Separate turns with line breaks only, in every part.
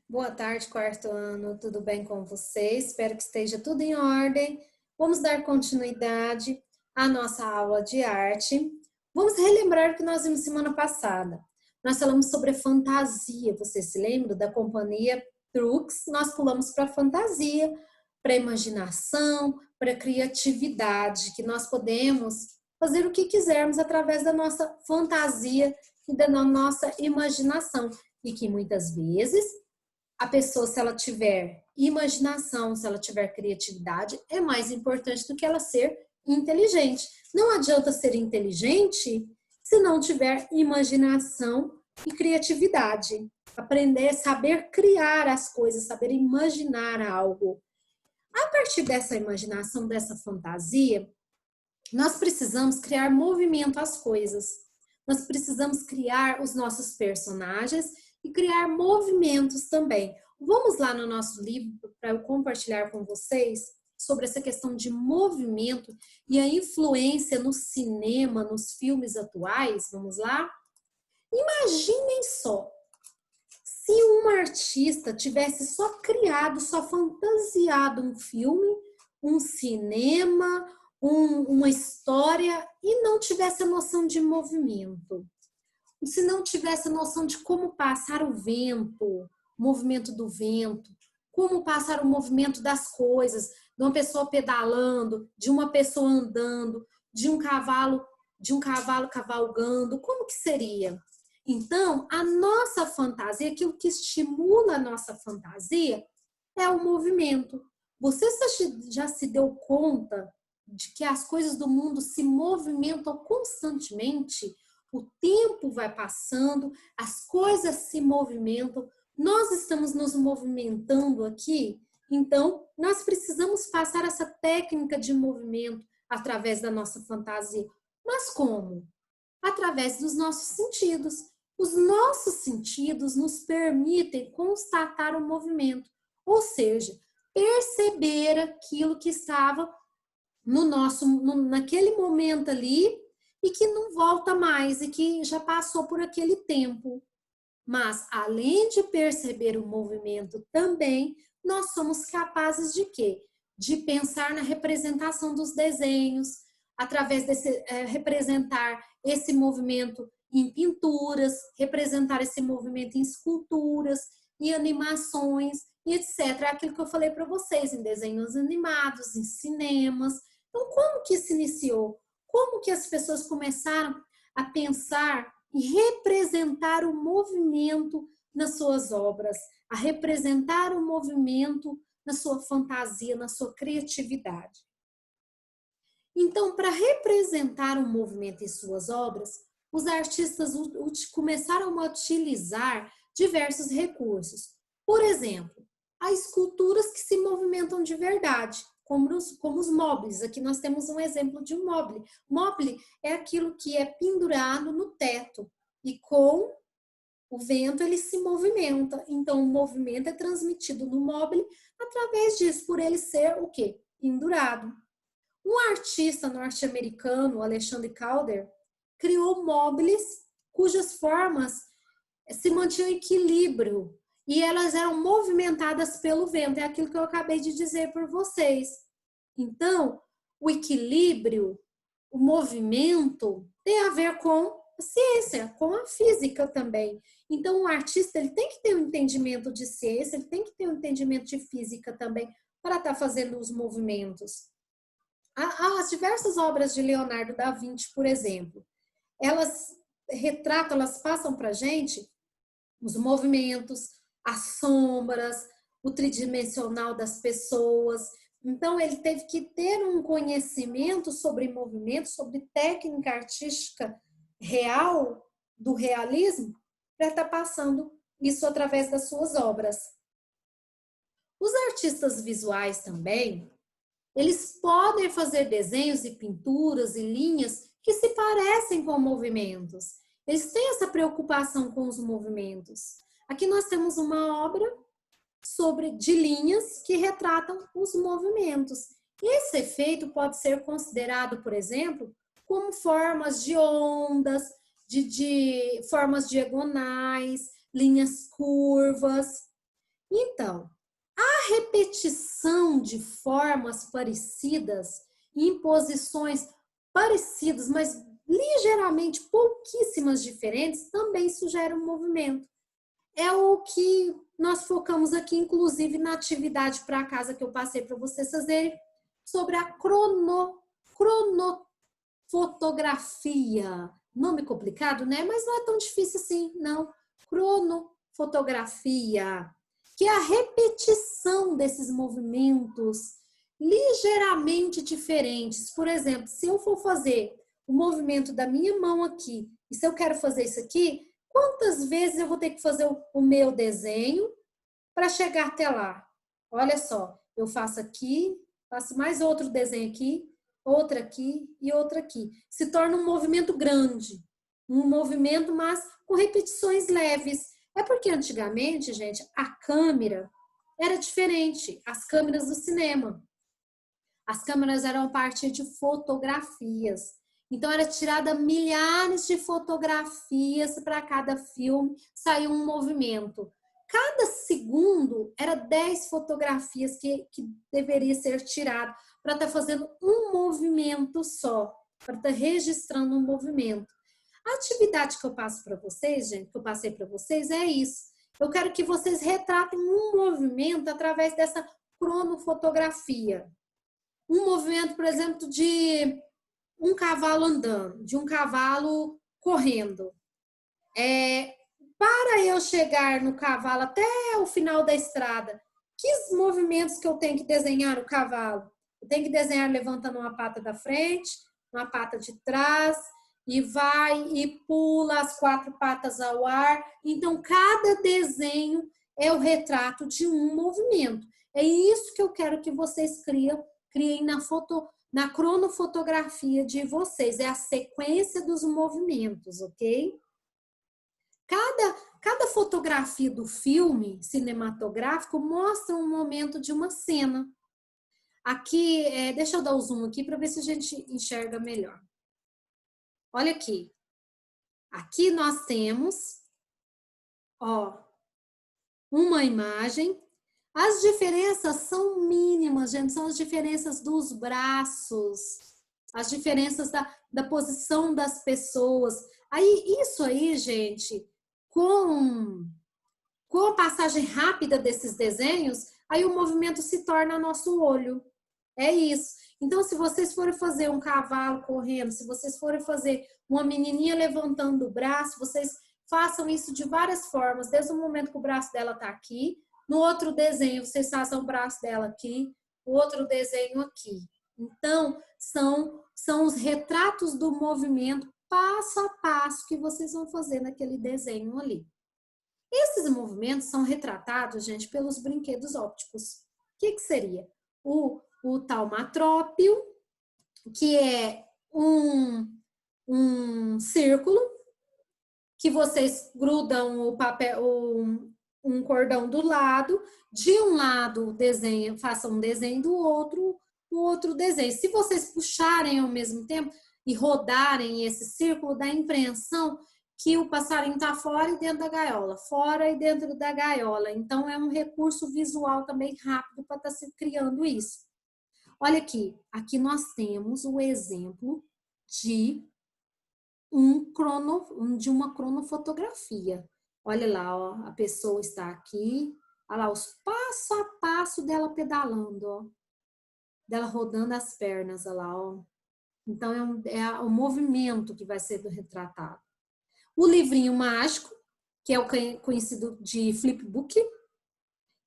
Boa tarde, quarto ano. Tudo bem com vocês? Espero que esteja tudo em ordem. Vamos dar continuidade à nossa aula de arte. Vamos relembrar o que nós vimos semana passada. Nós falamos sobre a fantasia. Você se lembra da companhia Trux? Nós pulamos para a fantasia, para a imaginação, para a criatividade, que nós podemos fazer o que quisermos através da nossa fantasia e da nossa imaginação. E que muitas vezes a pessoa, se ela tiver imaginação, se ela tiver criatividade, é mais importante do que ela ser inteligente. Não adianta ser inteligente se não tiver imaginação e criatividade. Aprender, saber criar as coisas, saber imaginar algo. A partir dessa imaginação, dessa fantasia, nós precisamos criar movimento às coisas. Nós precisamos criar os nossos personagens e criar movimentos também. Vamos lá no nosso livro para eu compartilhar com vocês sobre essa questão de movimento e a influência no cinema, nos filmes atuais. Vamos lá? Imaginem só, se um artista tivesse só criado, só fantasiado um filme, um cinema, uma história e não tivesse a noção de movimento. Se não tivesse a noção de como passar o vento, o movimento do vento, como passar o movimento das coisas, de uma pessoa pedalando, de uma pessoa andando, de um cavalo cavalgando, como que seria? Então, a nossa fantasia, aquilo que estimula a nossa fantasia é o movimento. Você já se deu conta de que as coisas do mundo se movimentam constantemente? O tempo vai passando, as coisas se movimentam, nós estamos nos movimentando aqui, então nós precisamos passar essa técnica de movimento através da nossa fantasia. Mas como? Através dos nossos sentidos. Os nossos sentidos nos permitem constatar o movimento, ou seja, perceber aquilo que estava naquele momento ali e que não volta mais e que já passou por aquele tempo. Mas, além de perceber o movimento também, nós somos capazes de quê? De pensar na representação dos desenhos, através desse representar esse movimento em pinturas, representar esse movimento em esculturas, em animações, e etc. Aquilo que eu falei para vocês, em desenhos animados, em cinemas. Então, como que se iniciou? Como que as pessoas começaram a pensar e representar o movimento nas suas obras, a representar o movimento na sua fantasia, na sua criatividade? Então, para representar o movimento em suas obras, os artistas começaram a utilizar diversos recursos. Por exemplo, há esculturas que se movimentam de verdade, como os móveis. Aqui nós temos um exemplo de um móvel. Móvel é aquilo que é pendurado no teto e com o vento ele se movimenta. Então, o movimento é transmitido no móvel através disso, por ele ser o quê? Pendurado. Um artista norte-americano, Alexander Calder, criou móveis cujas formas se mantinham em equilíbrio e elas eram movimentadas pelo vento. É aquilo que eu acabei de dizer por vocês. Então, o equilíbrio, o movimento, tem a ver com a ciência, com a física também. Então, o artista ele tem que ter um entendimento de ciência, ele tem que ter um entendimento de física também para estar fazendo os movimentos. As diversas obras de Leonardo da Vinci, por exemplo, elas retratam, elas passam para a gente os movimentos, as sombras, o tridimensional das pessoas. Então, ele teve que ter um conhecimento sobre movimento, sobre técnica artística real, do realismo, para estar passando isso através das suas obras. Os artistas visuais também, eles podem fazer desenhos e pinturas e linhas que se parecem com movimentos. Eles têm essa preocupação com os movimentos. Aqui nós temos uma obra de linhas que retratam os movimentos. Esse efeito pode ser considerado, por exemplo, como formas de ondas, de formas diagonais, linhas curvas. Então, a repetição de formas parecidas, em posições parecidas, mas ligeiramente pouquíssimas diferentes, também sugere um movimento. É o que nós focamos aqui, inclusive, na atividade para casa que eu passei para vocês fazerem, sobre a cronofotografia. Nome complicado, né? Mas não é tão difícil assim, não. Cronofotografia, que é a repetição desses movimentos ligeiramente diferentes. Por exemplo, se eu for fazer o movimento da minha mão aqui, e se eu quero fazer isso aqui, quantas vezes eu vou ter que fazer o meu desenho para chegar até lá? Olha só, eu faço aqui, faço mais outro desenho aqui, outra aqui e outra aqui. Se torna um movimento grande, um movimento, mas com repetições leves. É porque antigamente, gente, a câmera era diferente, as câmeras do cinema. As câmeras eram a partir de fotografias. Então, era tirada milhares de fotografias para cada filme, saiu um movimento. Cada segundo era 10 fotografias que deveria ser tirado para estar fazendo um movimento só, para estar registrando um movimento. A atividade que eu passo para vocês, gente, que eu passei para vocês, é isso. Eu quero que vocês retratem um movimento através dessa cronofotografia. Um movimento, por exemplo, de um cavalo andando, de um cavalo correndo. Para eu chegar no cavalo até o final da estrada, que movimentos que eu tenho que desenhar o cavalo? Eu tenho que desenhar levantando uma pata da frente, uma pata de trás, e vai e pula as 4 patas ao ar. Então, cada desenho é o retrato de um movimento. É isso que eu quero que vocês criem na cronofotografia de vocês. É a sequência dos movimentos, ok? Cada fotografia do filme cinematográfico mostra um momento de uma cena. Aqui, deixa eu dar o zoom aqui para ver se a gente enxerga melhor. Olha aqui. Aqui nós temos, ó, uma imagem. As diferenças são mínimas, gente, são as diferenças dos braços, as diferenças da posição das pessoas. Isso aí, gente, com a passagem rápida desses desenhos, aí o movimento se torna nosso olho. É isso. Então, se vocês forem fazer um cavalo correndo, se vocês forem fazer uma menininha levantando o braço, vocês façam isso de várias formas, desde o momento que o braço dela está aqui, no outro desenho vocês façam o braço dela aqui, o outro desenho aqui. Então, são os retratos do movimento passo a passo que vocês vão fazer naquele desenho ali. Esses movimentos são retratados, gente, pelos brinquedos ópticos. O que seria? O taumatrópio, que é um círculo que vocês grudam o papel, um cordão do lado, de um lado desenho, façam um desenho do outro, o outro desenho. Se vocês puxarem ao mesmo tempo e rodarem esse círculo, dá a impressão que o passarinho está fora e dentro da gaiola, fora e dentro da gaiola. Então, é um recurso visual também rápido para estar se criando isso. Olha aqui, aqui nós temos o exemplo de uma cronofotografia. Olha lá, ó, a pessoa está aqui, olha lá os passo a passo dela pedalando, ó, dela rodando as pernas, olha lá, ó. Então é o movimento que vai ser retratado. O livrinho mágico, que é o conhecido de flipbook,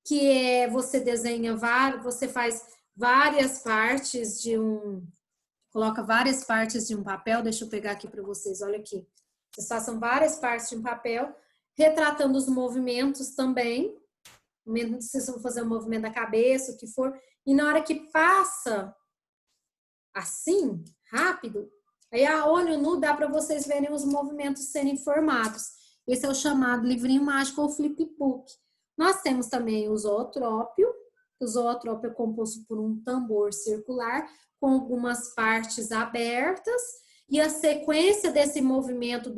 que é você desenha você faz várias partes coloca várias partes de um papel, deixa eu pegar aqui para vocês, olha aqui. Vocês façam várias partes de um papel, retratando os movimentos também. Vocês vão fazer o movimento da cabeça, o que for. E na hora que passa assim, rápido, aí a olho nu dá para vocês verem os movimentos serem formados. Esse é o chamado livrinho mágico ou flipbook. Nós temos também o zootrópio. O zootrópio é composto por um tambor circular com algumas partes abertas e a sequência desse movimento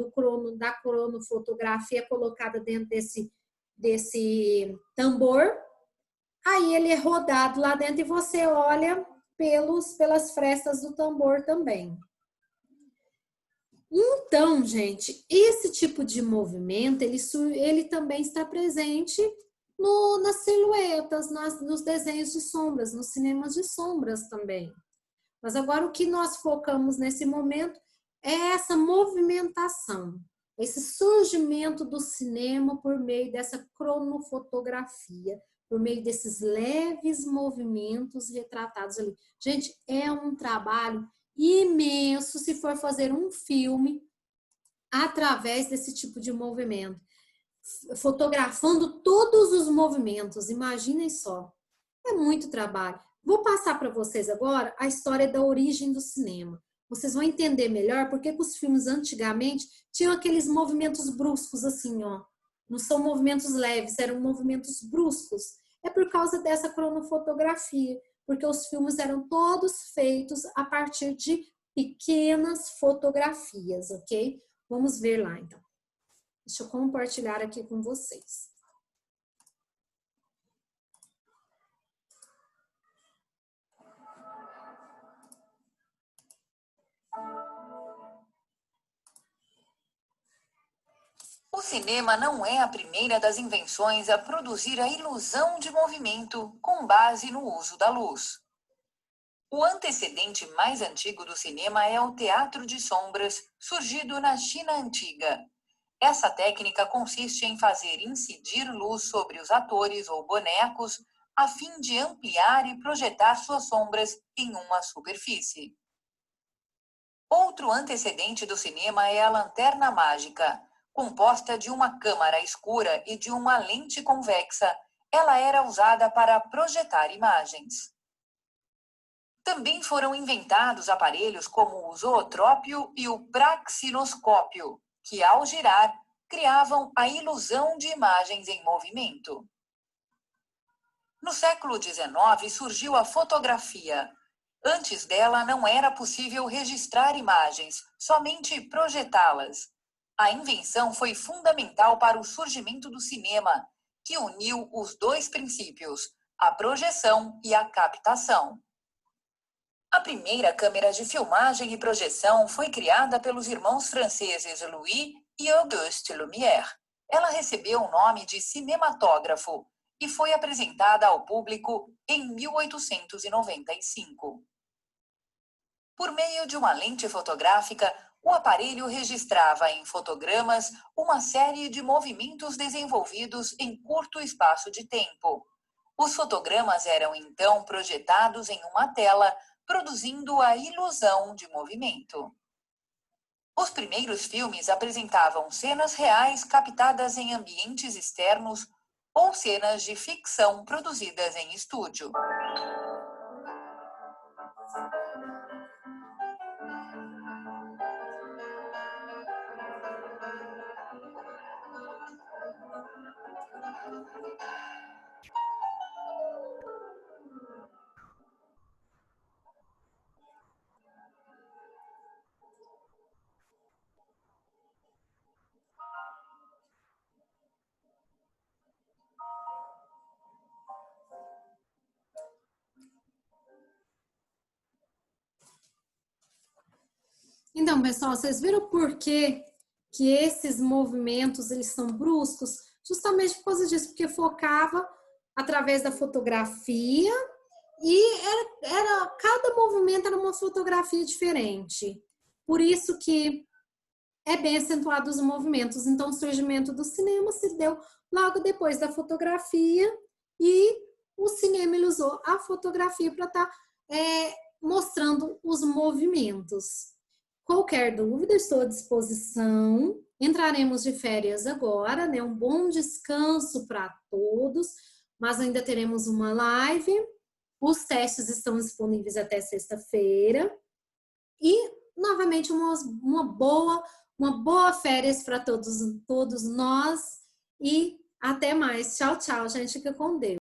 da cronofotografia é colocada dentro desse tambor, aí ele é rodado lá dentro e você olha pelas frestas do tambor também. Então, gente, esse tipo de movimento, ele também está presente nas silhuetas, nos desenhos de sombras, nos cinemas de sombras também. Mas agora o que nós focamos nesse momento é essa movimentação, esse surgimento do cinema por meio dessa cronofotografia, por meio desses leves movimentos retratados ali. Gente, é um trabalho imenso se for fazer um filme através desse tipo de movimento, fotografando todos os movimentos, imaginem só. É muito trabalho. Vou passar para vocês agora a história da origem do cinema. Vocês vão entender melhor porque os filmes antigamente tinham aqueles movimentos bruscos assim, ó. Não são movimentos leves, eram movimentos bruscos. É por causa dessa cronofotografia, porque os filmes eram todos feitos a partir de pequenas fotografias, ok? Vamos ver lá, então. Deixa eu compartilhar aqui com vocês.
O cinema não é a primeira das invenções a produzir a ilusão de movimento com base no uso da luz. O antecedente mais antigo do cinema é o teatro de sombras, surgido na China antiga. Essa técnica consiste em fazer incidir luz sobre os atores ou bonecos, a fim de ampliar e projetar suas sombras em uma superfície. Outro antecedente do cinema é a lanterna mágica. Composta de uma câmara escura e de uma lente convexa, ela era usada para projetar imagens. Também foram inventados aparelhos como o zootrópio e o praxinoscópio, que ao girar, criavam a ilusão de imagens em movimento. No século XIX surgiu a fotografia. Antes dela não era possível registrar imagens, somente projetá-las. A invenção foi fundamental para o surgimento do cinema, que uniu os dois princípios, a projeção e a captação. A primeira câmera de filmagem e projeção foi criada pelos irmãos franceses Louis e Auguste Lumière. Ela recebeu o nome de cinematógrafo e foi apresentada ao público em 1895. Por meio de uma lente fotográfica, o aparelho registrava em fotogramas uma série de movimentos desenvolvidos em curto espaço de tempo. Os fotogramas eram então projetados em uma tela, produzindo a ilusão de movimento. Os primeiros filmes apresentavam cenas reais captadas em ambientes externos ou cenas de ficção produzidas em estúdio.
Então, pessoal, vocês viram por que esses movimentos eles são bruscos? Justamente por causa disso, porque focava através da fotografia e cada movimento era uma fotografia diferente. Por isso que é bem acentuado os movimentos. Então, o surgimento do cinema se deu logo depois da fotografia e o cinema ele usou a fotografia para estar mostrando os movimentos. Qualquer dúvida, estou à disposição. Entraremos de férias agora, né? Um bom descanso para todos, mas ainda teremos uma live. Os testes estão disponíveis até sexta-feira. E, novamente, uma boa férias para todos nós. E até mais. Tchau, tchau, gente. Fica com Deus.